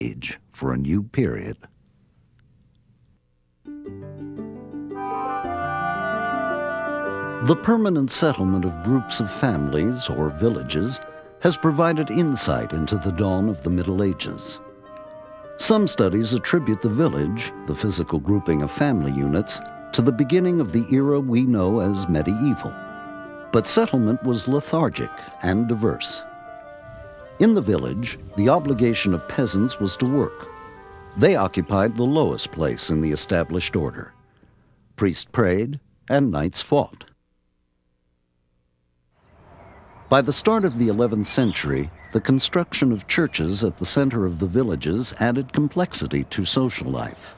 age for a new period. The permanent settlement of groups of families or villages has provided insight into the dawn of the Middle Ages. Some studies attribute the village, the physical grouping of family units, to the beginning of the era we know as medieval. But settlement was lethargic and diverse. In the village, the obligation of peasants was to work. They occupied the lowest place in the established order. Priests prayed and knights fought. By the start of the 11th century, the construction of churches at the center of the villages added complexity to social life.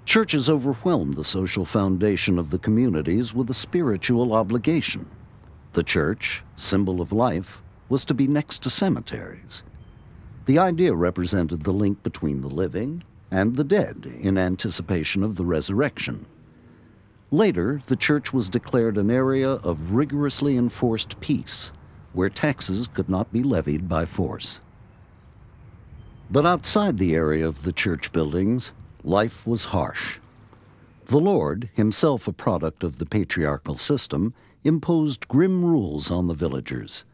Churches overwhelmed the social foundation of the communities with a spiritual obligation. The church, symbol of life, was to be next to cemeteries. The idea represented the link between the living and the dead in anticipation of the resurrection. Later, the church was declared an area of rigorously enforced peace, where taxes could not be levied by force. But outside the area of the church buildings, life was harsh. The Lord, himself a product of the patriarchal system, imposed grim rules on the villagers.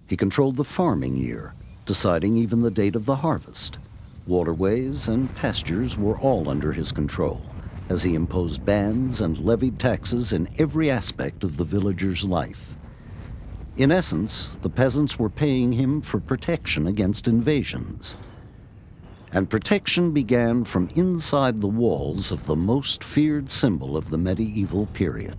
He controlled the farming year, deciding even the date of the harvest. Waterways and pastures were all under his control, as he imposed bans and levied taxes in every aspect of the villagers' life. In essence, the peasants were paying him for protection against invasions. And protection began from inside the walls of the most feared symbol of the medieval period.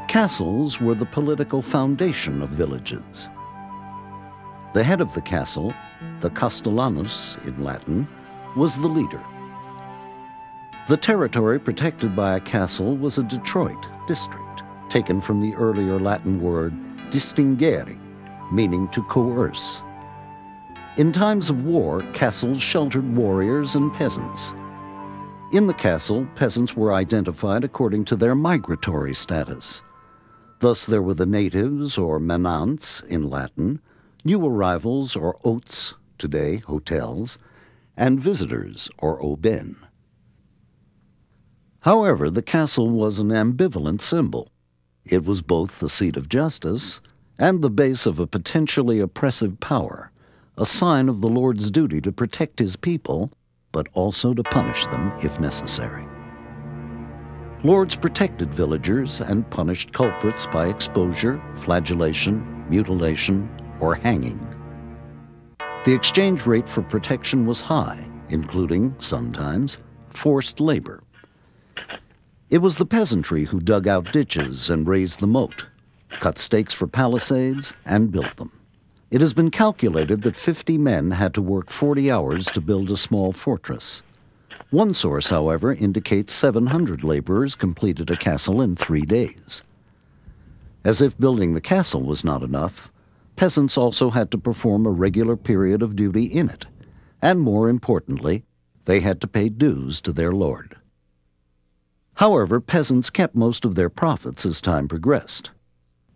Castles were the political foundation of villages. The head of the castle, the castellanus in Latin, was the leader. The territory protected by a castle was a Detroit district, taken from the earlier Latin word distingere, meaning to coerce. In times of war, castles sheltered warriors and peasants. In the castle, peasants were identified according to their migratory status. Thus there were the natives, or menants in Latin, new arrivals, or hôtes, today hotels, and visitors, or aubaines. However, the castle was an ambivalent symbol. It was both the seat of justice and the base of a potentially oppressive power, a sign of the Lord's duty to protect his people, but also to punish them if necessary. Lords protected villagers and punished culprits by exposure, flagellation, mutilation, or hanging. The exchange rate for protection was high, including, sometimes, forced labor. It was the peasantry who dug out ditches and raised the moat, cut stakes for palisades, and built them. It has been calculated that 50 men had to work 40 hours to build a small fortress. One source, however, indicates 700 laborers completed a castle in 3 days. As if building the castle was not enough, peasants also had to perform a regular period of duty in it, and more importantly, they had to pay dues to their lord. However, peasants kept most of their profits as time progressed.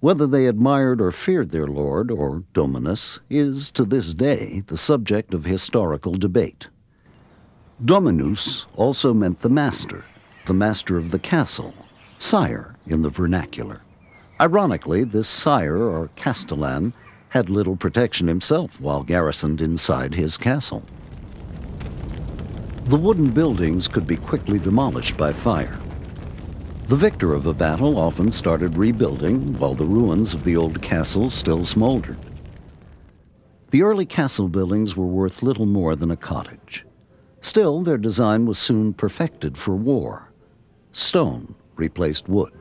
Whether they admired or feared their lord, or dominus, is, to this day, the subject of historical debate. Dominus also meant the master of the castle, sire in the vernacular. Ironically, this sire, or castellan, had little protection himself while garrisoned inside his castle. The wooden buildings could be quickly demolished by fire. The victor of a battle often started rebuilding while the ruins of the old castle still smoldered. The early castle buildings were worth little more than a cottage. Still, their design was soon perfected for war. Stone replaced wood.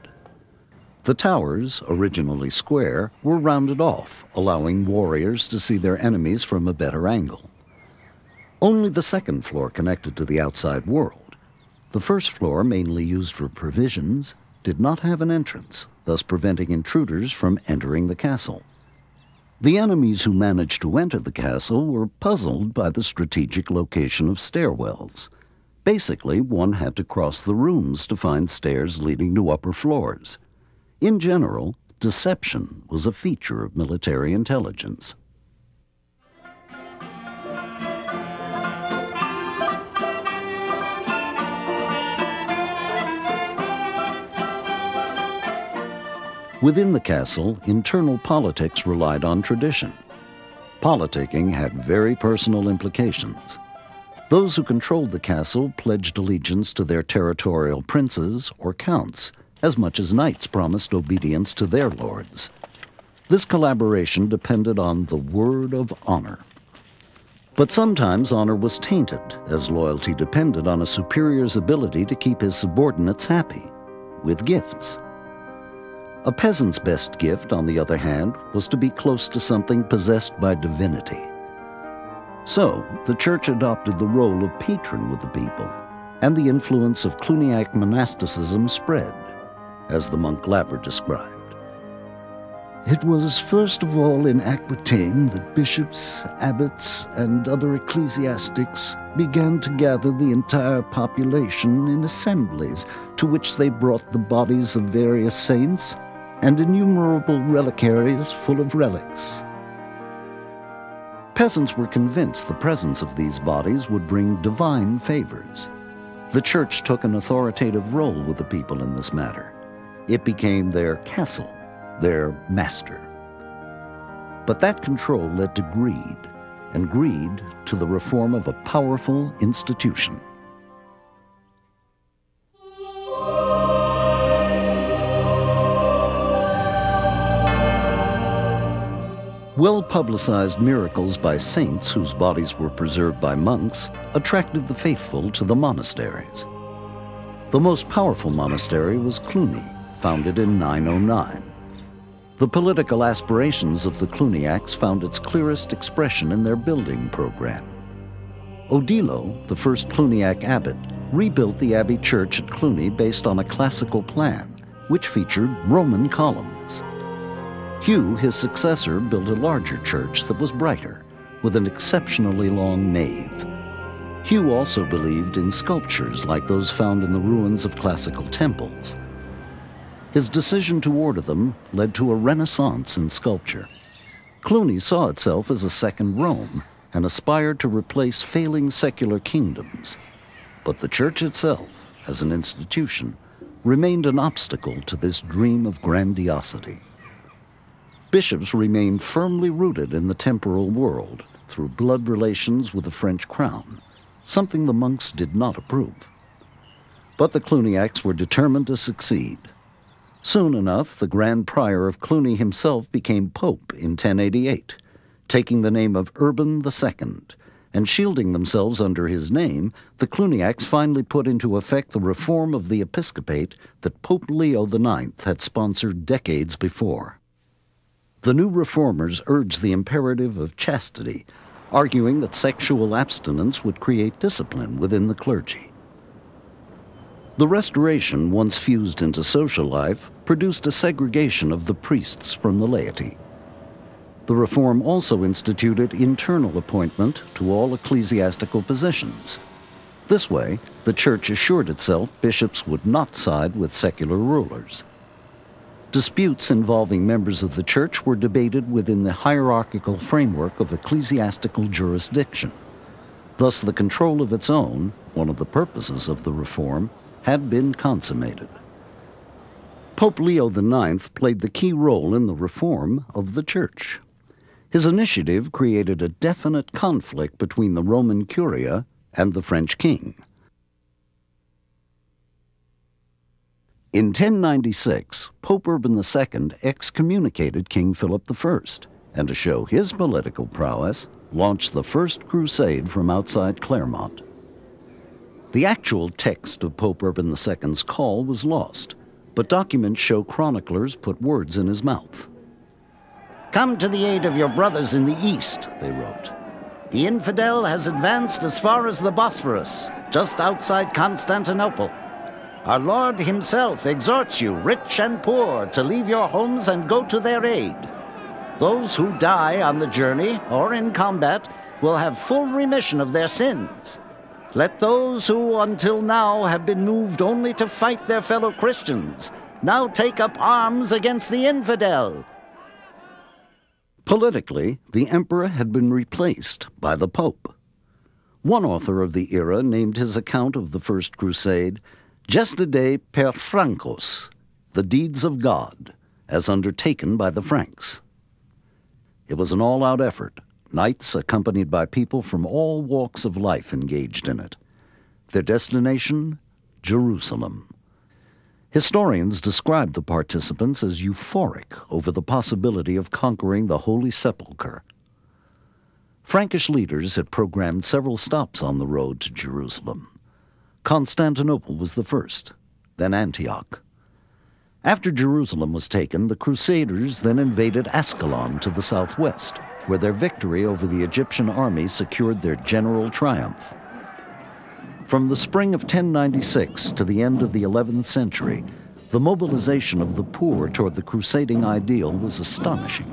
The towers, originally square, were rounded off, allowing warriors to see their enemies from a better angle. Only the second floor connected to the outside world. The first floor, mainly used for provisions, did not have an entrance, thus preventing intruders from entering the castle. The enemies who managed to enter the castle were puzzled by the strategic location of stairwells. Basically, one had to cross the rooms to find stairs leading to upper floors. In general, deception was a feature of military intelligence. Within the castle, internal politics relied on tradition. Politicking had very personal implications. Those who controlled the castle pledged allegiance to their territorial princes or counts, as much as knights promised obedience to their lords. This collaboration depended on the word of honor. But sometimes honor was tainted, as loyalty depended on a superior's ability to keep his subordinates happy, with gifts. A peasant's best gift, on the other hand, was to be close to something possessed by divinity. So, the church adopted the role of patron with the people, and the influence of Cluniac monasticism spread, as the monk Laber described. It was first of all in Aquitaine that bishops, abbots, and other ecclesiastics began to gather the entire population in assemblies to which they brought the bodies of various saints and innumerable reliquaries full of relics. Peasants were convinced the presence of these bodies would bring divine favors. The church took an authoritative role with the people in this matter. It became their castle, their master. But that control led to greed, and greed to the reform of a powerful institution. Well-publicized miracles by saints whose bodies were preserved by monks attracted the faithful to the monasteries. The most powerful monastery was Cluny, founded in 909. The political aspirations of the Cluniacs found its clearest expression in their building program. Odilo, the first Cluniac abbot, rebuilt the abbey church at Cluny based on a classical plan, which featured Roman columns. Hugh, his successor, built a larger church that was brighter, with an exceptionally long nave. Hugh also believed in sculptures like those found in the ruins of classical temples. His decision to order them led to a renaissance in sculpture. Cluny saw itself as a second Rome and aspired to replace failing secular kingdoms. But the church itself, as an institution, remained an obstacle to this dream of grandiosity. Bishops remained firmly rooted in the temporal world through blood relations with the French crown, something the monks did not approve. But the Cluniacs were determined to succeed. Soon enough, the Grand Prior of Cluny himself became Pope in 1088, taking the name of Urban II, and shielding themselves under his name, the Cluniacs finally put into effect the reform of the episcopate that Pope Leo IX had sponsored decades before. The new reformers urged the imperative of chastity, arguing that sexual abstinence would create discipline within the clergy. The Restoration, once fused into social life, produced a segregation of the priests from the laity. The reform also instituted internal appointment to all ecclesiastical positions. This way, the church assured itself bishops would not side with secular rulers. Disputes involving members of the church were debated within the hierarchical framework of ecclesiastical jurisdiction. Thus, the control of its own, one of the purposes of the reform, had been consummated. Pope Leo IX played the key role in the reform of the church. His initiative created a definite conflict between the Roman Curia and the French king. In 1096, Pope Urban II excommunicated King Philip I, and to show his political prowess, launched the First Crusade from outside Clermont. The actual text of Pope Urban II's call was lost, but documents show chroniclers put words in his mouth. "Come to the aid of your brothers in the east," they wrote. "The infidel has advanced as far as the Bosphorus, just outside Constantinople. Our Lord himself exhorts you, rich and poor, to leave your homes and go to their aid. Those who die on the journey or in combat will have full remission of their sins. Let those who until now have been moved only to fight their fellow Christians Now take up arms against the infidel. Politically, the emperor had been replaced by the pope. One author of the era named his account of the First Crusade Gesta Dei per Francos, the deeds of God, as undertaken by the Franks. It was an all-out effort, knights accompanied by people from all walks of life engaged in it. Their destination, Jerusalem. Historians describe the participants as euphoric over the possibility of conquering the Holy Sepulchre. Frankish leaders had programmed several stops on the road to Jerusalem. Constantinople was the first, then Antioch. After Jerusalem was taken, the Crusaders then invaded Ascalon to the southwest, where their victory over the Egyptian army secured their general triumph. From the spring of 1096 to the end of the 11th century, the mobilization of the poor toward the crusading ideal was astonishing.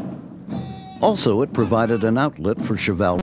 Also, it provided an outlet for chivalry.